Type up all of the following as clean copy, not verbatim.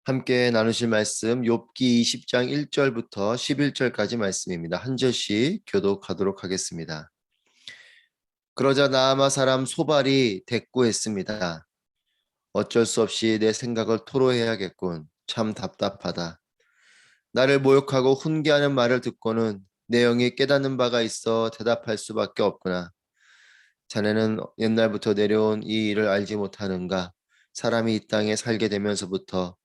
함께 나누실 말씀 욥기 20장 1절부터 11절까지 말씀입니다. 한 절씩 교독하도록 하겠습니다. 그러자 나아마 사람 소발이 대꾸했습니다. 어쩔 수 없이 내 생각을 토로해야겠군. 참 답답하다. 나를 모욕하고 훈계하는 말을 듣고는 내 영이 깨닫는 바가 있어 대답할 수밖에 없구나. 자네는 옛날부터 내려온 이 일을 알지 못하는가? 사람이 이 땅에 살게 되면서부터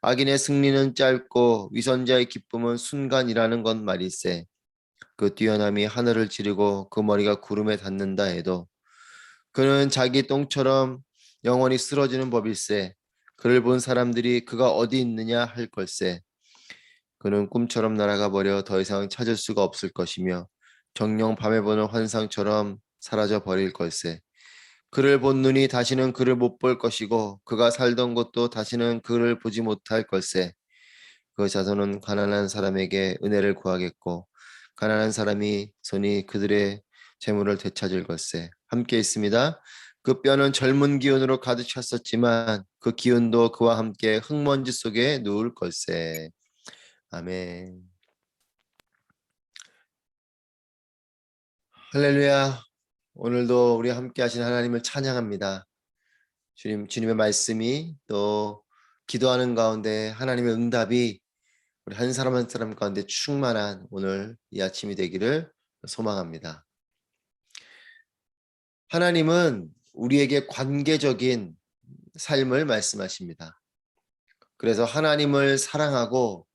악인의 승리는 짧고 위선자의 기쁨은 순간이라는 건 말일세. 그 뛰어남이 하늘을 찌르고 그 머리가 구름에 닿는다 해도 그는 자기 똥처럼 영원히 쓰러지는 법일세. 그를 본 사람들이 그가 어디 있느냐 할 걸세. 그는 꿈처럼 날아가 버려 더 이상 찾을 수가 없을 것이며 정녕 밤에 보는 환상처럼 사라져 버릴 걸세. 그를 본 눈이 다시는 그를 못 볼 것이고 그가 살던 곳도 다시는 그를 보지 못할 걸세. 그 자손은 가난한 사람에게 은혜를 구하겠고 가난한 사람이 손이 그들의 재물을 되찾을 걸세. 함께 있습니다. 그 뼈는 젊은 기운으로 가득 찼었지만 그 기운도 그와 함께 흙먼지 속에 누울 걸세. 아멘. 할렐루야. 오늘도 우리 함께 하신 하나님을 찬양합니다. 주님의 말씀이 또 기도하는 가운데 하나님의 응답이 우리 한 사람 한 사람 가운데 충만한 오늘 이 아침이 되기를 소망합니다. 하나님은 우리에게 관계적인 삶을 말씀하십니다. 그래서 하나님을 사랑하고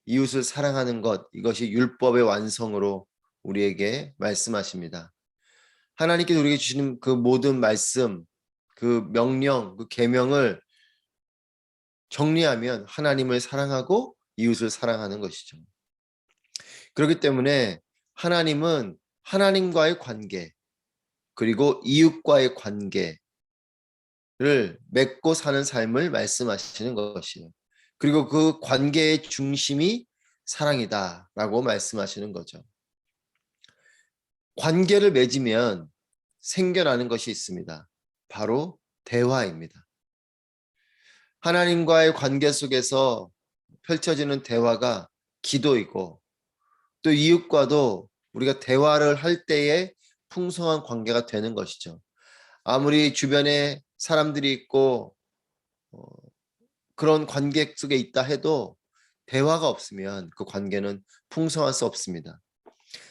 이웃을 사랑하는 것, 이것이 율법의 완성으로 우리에게 말씀하십니다. 하나님께서 우리에게 주시는 그 모든 말씀, 그 명령, 그 계명을 정리하면 하나님을 사랑하고 이웃을 사랑하는 것이죠. 그렇기 때문에 하나님은 하나님과의 관계, 그리고 이웃과의 관계를 맺고 사는 삶을 말씀하시는 것이에요. 그리고 그 관계의 중심이 사랑이다라고 말씀하시는 거죠. 관계를 맺으면 생겨나는 것이 있습니다. 바로 대화입니다. 하나님과의 관계 속에서 펼쳐지는 대화가 기도이고 또 이웃과도 우리가 대화를 할 때에 풍성한 관계가 되는 것이죠. 아무리 주변에 사람들이 있고 그런 관계 속에 있다 해도 대화가 없으면 그 관계는 풍성할 수 없습니다.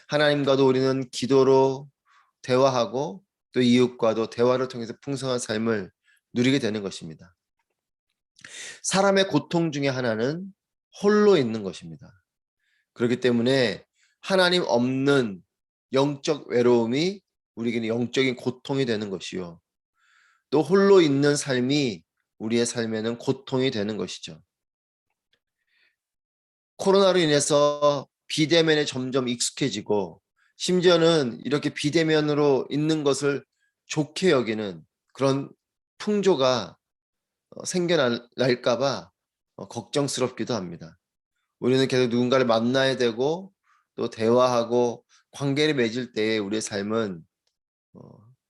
하나님과도 우리는 기도로 대화하고 또 이웃과도 대화를 통해서 풍성한 삶을 누리게 되는 것입니다. 사람의 고통 중에 하나는 홀로 있는 것입니다. 그렇기 때문에 하나님 없는 영적 외로움이 우리에게는 영적인 고통이 되는 것이요. 또 홀로 있는 삶이 우리의 삶에는 고통이 되는 것이죠. 코로나로 인해서 비대면에 점점 익숙해지고 심지어는 이렇게 비대면으로 있는 것을 좋게 여기는 그런 풍조가 생겨날까 봐 걱정스럽기도 합니다. 우리는 계속 누군가를 만나야 되고 또 대화하고 관계를 맺을 때 우리의 삶은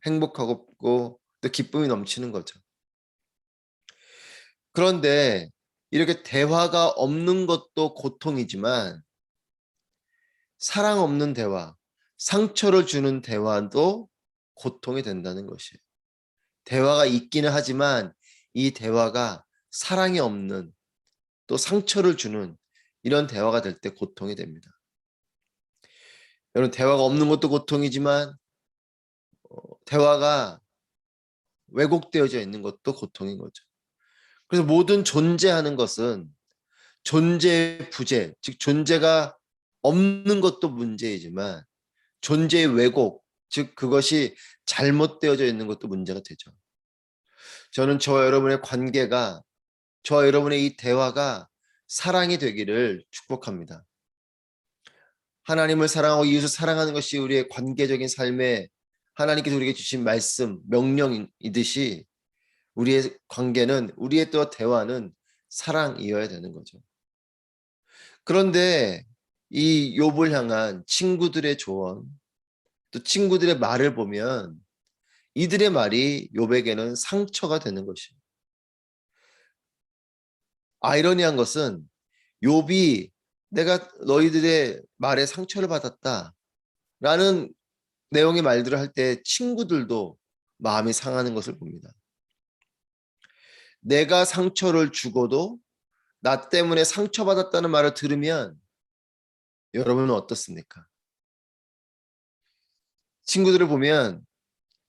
행복하고 또 기쁨이 넘치는 거죠. 그런데 이렇게 대화가 없는 것도 고통이지만 사랑 없는 대화, 상처를 주는 대화도 고통이 된다는 것이에요. 대화가 있기는 하지만 이 대화가 사랑이 없는 또 상처를 주는 이런 대화가 될 때 고통이 됩니다. 여러분, 대화가 없는 것도 고통이지만 대화가 왜곡되어져 있는 것도 고통인 거죠. 그래서 모든 존재하는 것은 존재의 부재, 즉 존재가 없는 것도 문제이지만 존재의 왜곡, 즉 그것이 잘못되어져 있는 것도 문제가 되죠. 저는 저와 여러분의 관계가, 저와 여러분의 이 대화가 사랑이 되기를 축복합니다. 하나님을 사랑하고 이웃을 사랑하는 것이 우리의 관계적인 삶에 하나님께서 우리에게 주신 말씀, 명령이듯이 우리의 관계는, 우리의 또 대화는 사랑이어야 되는 거죠. 그런데 이 욥을 향한 친구들의 조언, 또 친구들의 말을 보면 이들의 말이 욥에게는 상처가 되는 것이에요. 아이러니한 것은 욥이 내가 너희들의 말에 상처를 받았다라는 내용의 말들을 할 때 친구들도 마음이 상하는 것을 봅니다. 내가 상처를 주고도 나 때문에 상처받았다는 말을 들으면 여러분은 어떻습니까? 친구들을 보면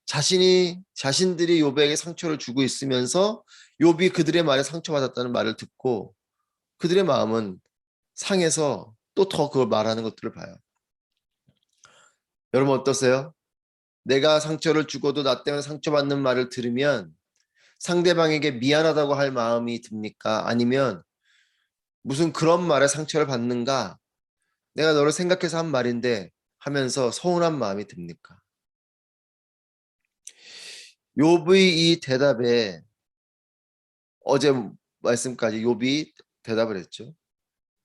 자신들이 욥에게 상처를 주고 있으면서 욥이 그들의 말에 상처받았다는 말을 듣고 그들의 마음은 상해서 또 더 그걸 말하는 것들을 봐요. 여러분 어떠세요? 내가 상처를 주고도 나 때문에 상처받는 말을 들으면 상대방에게 미안하다고 할 마음이 듭니까? 아니면 무슨 그런 말에 상처를 받는가? 내가 너를 생각해서 한 말인데 하면서 서운한 마음이 듭니까? 욥의 이 대답에 어제 말씀까지 욥이 대답을 했죠.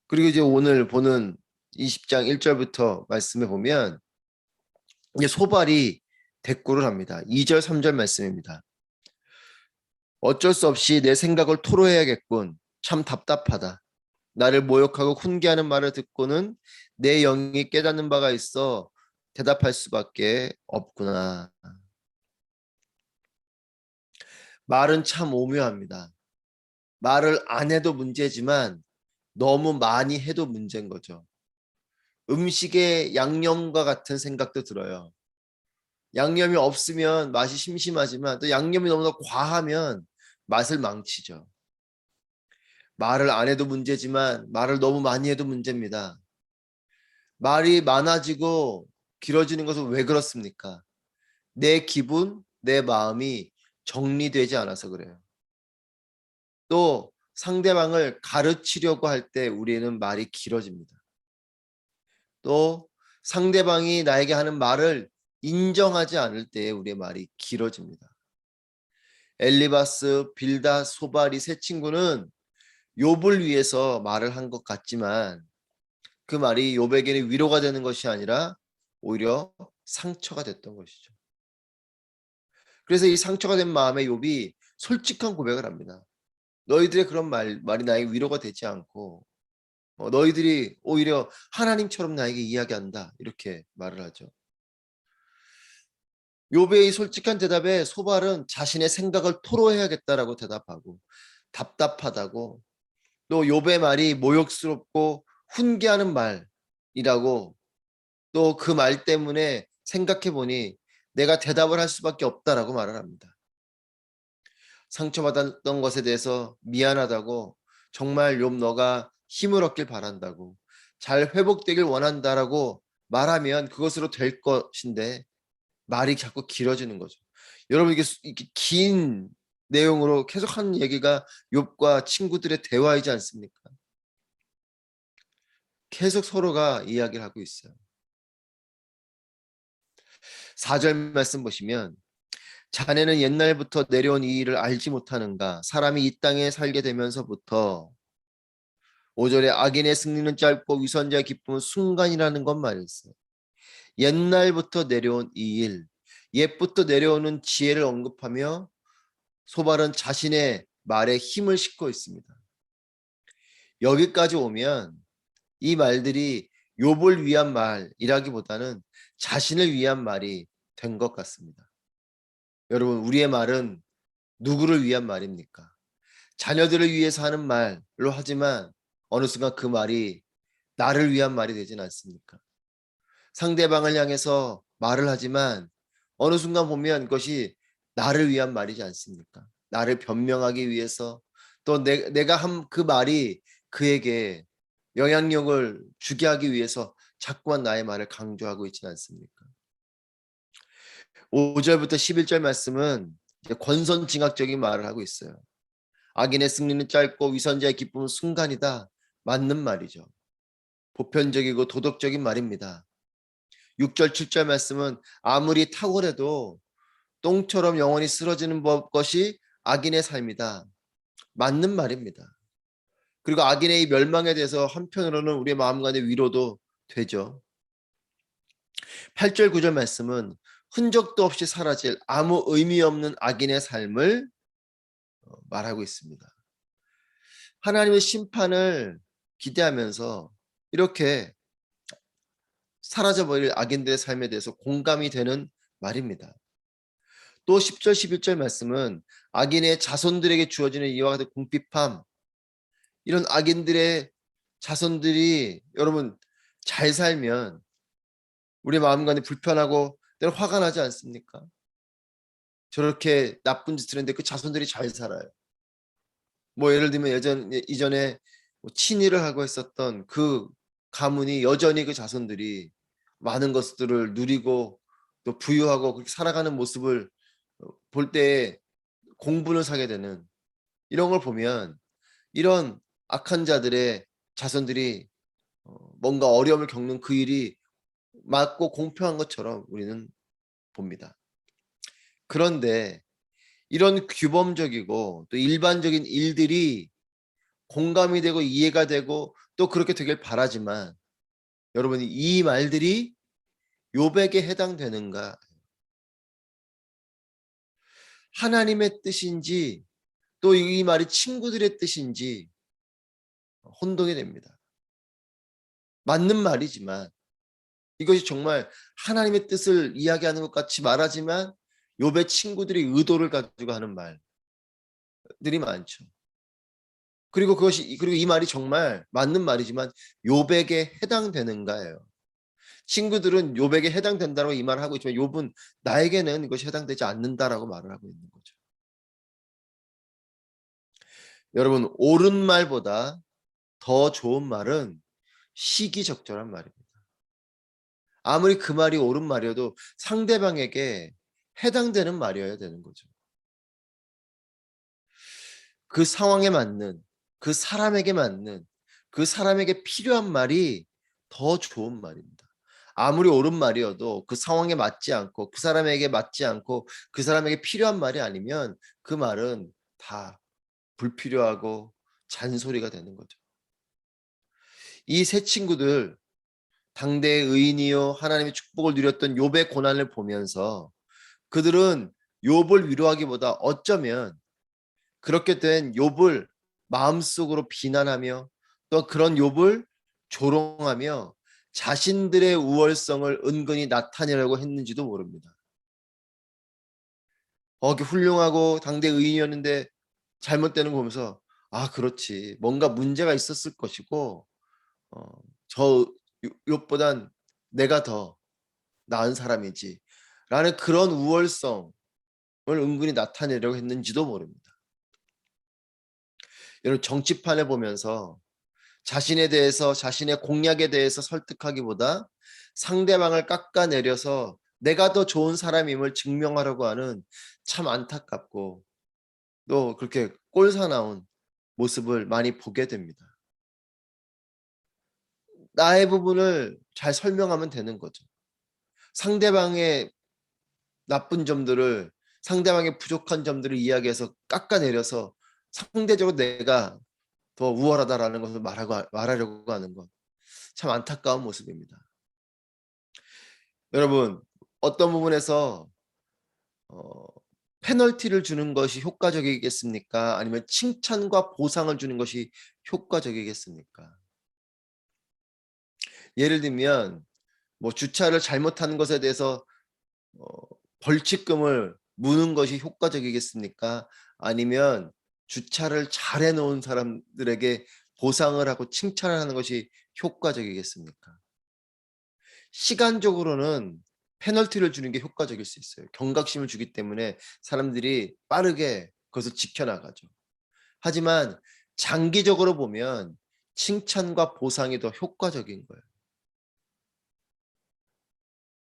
그리고 이제 오늘 보는 20장 1절부터 말씀해 보면 이제 소발이 대꾸를 합니다. 2절 3절 말씀입니다. 어쩔 수 없이 내 생각을 토로해야겠군. 참 답답하다. 나를 모욕하고 훈계하는 말을 듣고는 내 영이 깨닫는 바가 있어 대답할 수밖에 없구나. 말은 참 오묘합니다. 말을 안 해도 문제지만 너무 많이 해도 문제인 거죠. 음식에 양념과 같은 생각도 들어요. 양념이 없으면 맛이 심심하지만 또 양념이 너무나 과하면 맛을 망치죠. 말을 안 해도 문제지만 말을 너무 많이 해도 문제입니다. 말이 많아지고 길어지는 것은 왜 그렇습니까? 내 기분, 내 마음이 정리되지 않아서 그래요. 또 상대방을 가르치려고 할 때 우리는 말이 길어집니다. 또 상대방이 나에게 하는 말을 인정하지 않을 때 우리의 말이 길어집니다. 엘리바스, 빌다, 소발 이 세 친구는 욥을 위해서 말을 한 것 같지만 그 말이 욥에게는 위로가 되는 것이 아니라 오히려 상처가 됐던 것이죠. 그래서 이 상처가 된 마음에 욥이 솔직한 고백을 합니다. 너희들의 그런 말이 나에게 위로가 되지 않고 너희들이 오히려 하나님처럼 나에게 이야기한다 이렇게 말을 하죠. 욥의 솔직한 대답에 소발은 자신의 생각을 토로해야겠다라고 대답하고 답답하다고 또 욥의 말이 모욕스럽고 훈계하는 말이라고 또 그 말 때문에 생각해 보니 내가 대답을 할 수밖에 없다라고 말을 합니다. 상처받았던 것에 대해서 미안하다고 정말 욥 너가 힘을 얻길 바란다고 잘 회복되길 원한다라고 말하면 그것으로 될 것인데 말이 자꾸 길어지는 거죠. 여러분 이게 긴 내용으로 계속하는 얘기가 욥과 친구들의 대화이지 않습니까? 계속 서로가 이야기를 하고 있어요. 4절 말씀 보시면 자네는 옛날부터 내려온 이 일을 알지 못하는가? 사람이 이 땅에 살게 되면서부터 5절에 악인의 승리는 짧고 위선자의 기쁨은 순간이라는 것 말이었어요. 옛날부터 내려온 이 일, 옛부터 내려오는 지혜를 언급하며 소발은 자신의 말에 힘을 싣고 있습니다. 여기까지 오면 이 말들이 욥을 위한 말이라기보다는 자신을 위한 말이 된 것 같습니다. 여러분, 우리의 말은 누구를 위한 말입니까? 자녀들을 위해서 하는 말로 하지만 어느 순간 그 말이 나를 위한 말이 되진 않습니까? 상대방을 향해서 말을 하지만 어느 순간 보면 그것이 나를 위한 말이지 않습니까? 나를 변명하기 위해서 또 내가 한 그 말이 그에게 영향력을 주게 하기 위해서 자꾸만 나의 말을 강조하고 있지는 않습니까? 5절부터 11절 말씀은 권선징악적인 말을 하고 있어요. 악인의 승리는 짧고 위선자의 기쁨은 순간이다. 맞는 말이죠. 보편적이고 도덕적인 말입니다. 6절 7절 말씀은 아무리 탁월해도 똥처럼 영원히 쓰러지는 것이 악인의 삶이다. 맞는 말입니다. 그리고 악인의 이 멸망에 대해서 한편으로는 우리의 마음 간에 위로도 되죠. 8절 9절 말씀은 흔적도 없이 사라질 아무 의미 없는 악인의 삶을 말하고 있습니다. 하나님의 심판을 기대하면서 이렇게 사라져버릴 악인들의 삶에 대해서 공감이 되는 말입니다. 또 10절 11절 말씀은 악인의 자손들에게 주어지는 이와 같은 궁핍함, 이런 악인들의 자손들이 여러분 잘 살면 우리 마음 가운데 불편하고 때로 화가 나지 않습니까? 저렇게 나쁜 짓을 했는데 그 자손들이 잘 살아요. 뭐 예를 들면 이전에 뭐 친일을 하고 있었던 그 가문이 여전히 그 자손들이 많은 것들을 누리고 또 부유하고 그렇게 살아가는 모습을 볼 때 공분을 사게 되는, 이런 걸 보면 이런 악한 자들의 자손들이 뭔가 어려움을 겪는 그 일이 맞고 공평한 것처럼 우리는 봅니다. 그런데 이런 규범적이고 또 일반적인 일들이 공감이 되고 이해가 되고 또 그렇게 되길 바라지만, 여러분이 이 말들이 욥에게 해당되는가? 하나님의 뜻인지 또 이 말이 친구들의 뜻인지 혼동이 됩니다. 맞는 말이지만 이것이 정말 하나님의 뜻을 이야기하는 것 같이 말하지만 욥의 친구들이 의도를 가지고 하는 말들이 많죠. 그리고 이 말이 정말 맞는 말이지만 욥에게 해당되는가예요. 친구들은 욥에게 해당된다고 이 말을 하고 있지만 욥은 나에게는 이것이 해당되지 않는다라고 말을 하고 있는 거죠. 여러분, 옳은 말보다 더 좋은 말은 시기적절한 말입니다. 아무리 그 말이 옳은 말이어도 상대방에게 해당되는 말이어야 되는 거죠. 그 상황에 맞는, 그 사람에게 맞는, 그 사람에게 필요한 말이 더 좋은 말입니다. 아무리 옳은 말이어도 그 상황에 맞지 않고 그 사람에게 맞지 않고 그 사람에게 필요한 말이 아니면 그 말은 다 불필요하고 잔소리가 되는 거죠. 이 세 친구들, 당대의 의인이요 하나님의 축복을 누렸던 욥의 고난을 보면서 그들은 욥을 위로하기보다 어쩌면 그렇게 된 욥을 마음속으로 비난하며 또 그런 욥을 조롱하며 자신들의 우월성을 은근히 나타내려고 했는지도 모릅니다. 훌륭하고 당대 의인이었는데 잘못되는 거 보면서 아 그렇지, 뭔가 문제가 있었을 것이고 저 욥보단 내가 더 나은 사람이지 라는 그런 우월성을 은근히 나타내려고 했는지도 모릅니다. 여러분, 정치판을 보면서 자신에 대해서 자신의 공약에 대해서 설득하기보다 상대방을 깎아내려서 내가 더 좋은 사람임을 증명하려고 하는 참 안타깝고 또 그렇게 꼴사나운 모습을 많이 보게 됩니다. 나의 부분을 잘 설명하면 되는 거죠. 상대방의 나쁜 점들을, 상대방의 부족한 점들을 이야기해서 깎아내려서 상대적으로 내가 더 우월하다라는 것을 말하려고 하는 것, 참 안타까운 모습입니다. 여러분, 어떤 부분에서 어, 페널티를 주는 것이 효과적이겠습니까? 아니면 칭찬과 보상을 주는 것이 효과적이겠습니까? 예를 들면 뭐 주차를 잘못하는 것에 대해서 어, 벌칙금을 무는 것이 효과적이겠습니까? 아니면 주차를 잘 해놓은 사람들에게 보상을 하고 칭찬을 하는 것이 효과적이겠습니까? 시간적으로는 페널티를 주는 게 효과적일 수 있어요. 경각심을 주기 때문에 사람들이 빠르게 그것을 지켜나가죠. 하지만 장기적으로 보면 칭찬과 보상이 더 효과적인 거예요.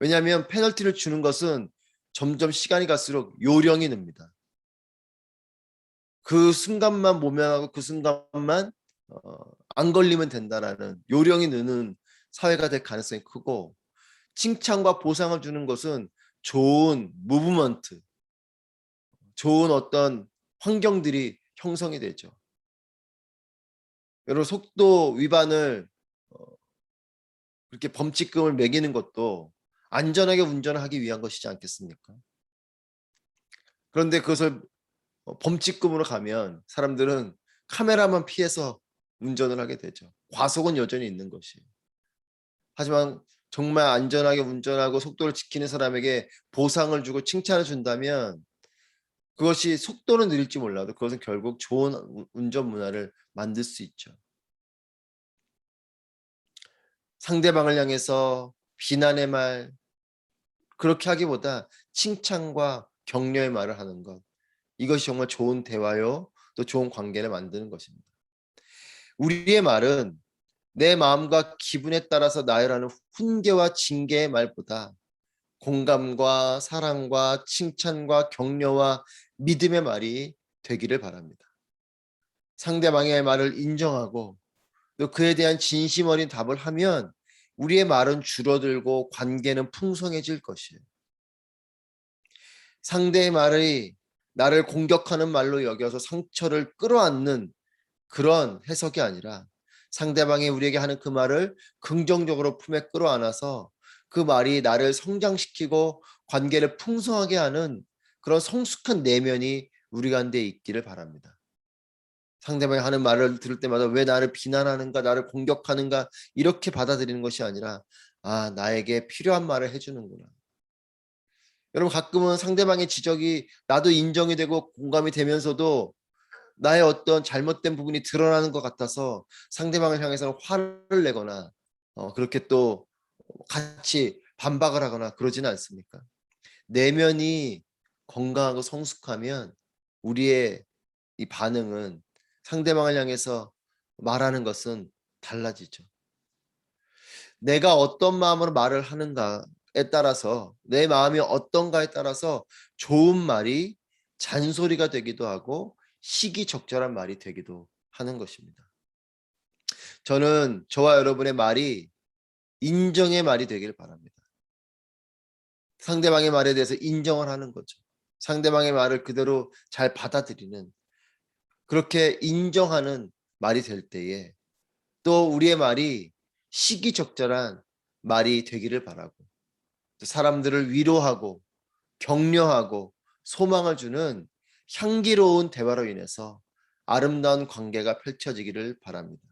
왜냐하면 페널티를 주는 것은 점점 시간이 갈수록 요령이 늡니다. 그 순간만 모면하고 그 순간만 안 걸리면 된다라는 요령이 느는 사회가 될 가능성이 크고, 칭찬과 보상을 주는 것은 좋은 무브먼트, 좋은 어떤 환경들이 형성이 되죠. 여러분, 속도 위반을 그렇게 범칙금을 매기는 것도 안전하게 운전하기 위한 것이지 않겠습니까? 그런데 그것을 범칙금으로 가면 사람들은 카메라만 피해서 운전을 하게 되죠. 과속은 여전히 있는 것이에요. 하지만 정말 안전하게 운전하고 속도를 지키는 사람에게 보상을 주고 칭찬을 준다면 그것이 속도는 느릴지 몰라도 그것은 결국 좋은 운전 문화를 만들 수 있죠. 상대방을 향해서 비난의 말, 그렇게 하기보다 칭찬과 격려의 말을 하는 것. 이것이 정말 좋은 대화요, 또 좋은 관계를 만드는 것입니다. 우리의 말은 내 마음과 기분에 따라서 나열하는 훈계와 징계의 말보다 공감과 사랑과 칭찬과 격려와 믿음의 말이 되기를 바랍니다. 상대방의 말을 인정하고 또 그에 대한 진심 어린 답을 하면 우리의 말은 줄어들고 관계는 풍성해질 것이에요. 상대의 말이 나를 공격하는 말로 여겨서 상처를 끌어안는 그런 해석이 아니라 상대방이 우리에게 하는 그 말을 긍정적으로 품에 끌어안아서 그 말이 나를 성장시키고 관계를 풍성하게 하는 그런 성숙한 내면이 우리 가운데 있기를 바랍니다. 상대방이 하는 말을 들을 때마다 왜 나를 비난하는가, 나를 공격하는가 이렇게 받아들이는 것이 아니라 아, 나에게 필요한 말을 해주는구나. 여러분 가끔은 상대방의 지적이 나도 인정이 되고 공감이 되면서도 나의 어떤 잘못된 부분이 드러나는 것 같아서 상대방을 향해서는 화를 내거나 그렇게 또 같이 반박을 하거나 그러지는 않습니까? 내면이 건강하고 성숙하면 우리의 이 반응은 상대방을 향해서 말하는 것은 달라지죠. 내가 어떤 마음으로 말을 하는가에 따라서 내 마음이 어떤가에 따라서 좋은 말이 잔소리가 되기도 하고 시기적절한 말이 되기도 하는 것입니다. 저는 저와 여러분의 말이 인정의 말이 되길 바랍니다. 상대방의 말에 대해서 인정을 하는 거죠. 상대방의 말을 그대로 잘 받아들이는 그렇게 인정하는 말이 될 때에 또 우리의 말이 시기적절한 말이 되기를 바라고 사람들을 위로하고 격려하고 소망을 주는 향기로운 대화로 인해서 아름다운 관계가 펼쳐지기를 바랍니다.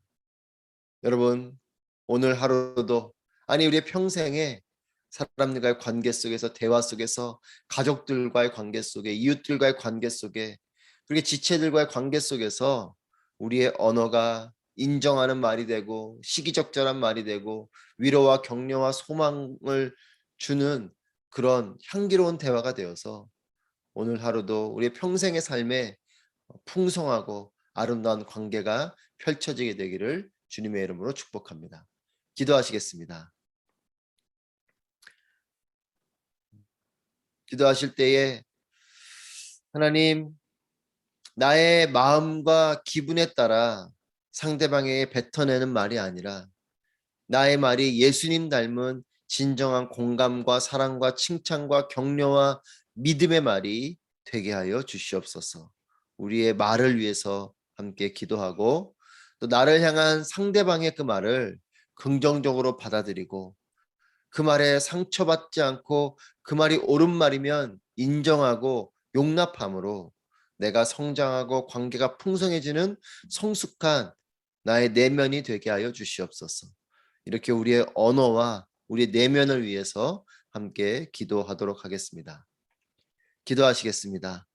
여러분 오늘 하루도 아니 우리의 평생에 사람들과의 관계 속에서 대화 속에서 가족들과의 관계 속에 이웃들과의 관계 속에 그리고 지체들과의 관계 속에서 우리의 언어가 인정하는 말이 되고 시기적절한 말이 되고 위로와 격려와 소망을 주는 그런 향기로운 대화가 되어서 오늘 하루도 우리의 평생의 삶에 풍성하고 아름다운 관계가 펼쳐지게 되기를 주님의 이름으로 축복합니다. 기도하시겠습니다. 기도하실 때에 하나님 나의 마음과 기분에 따라 상대방에게 뱉어내는 말이 아니라 나의 말이 예수님 닮은 진정한 공감과 사랑과 칭찬과 격려와 믿음의 말이 되게 하여 주시옵소서. 우리의 말을 위해서 함께 기도하고 또 나를 향한 상대방의 그 말을 긍정적으로 받아들이고 그 말에 상처받지 않고 그 말이 옳은 말이면 인정하고 용납함으로 내가 성장하고 관계가 풍성해지는 성숙한 나의 내면이 되게 하여 주시옵소서. 이렇게 우리의 언어와 우리의 내면을 위해서 함께 기도하도록 하겠습니다. 기도하시겠습니다.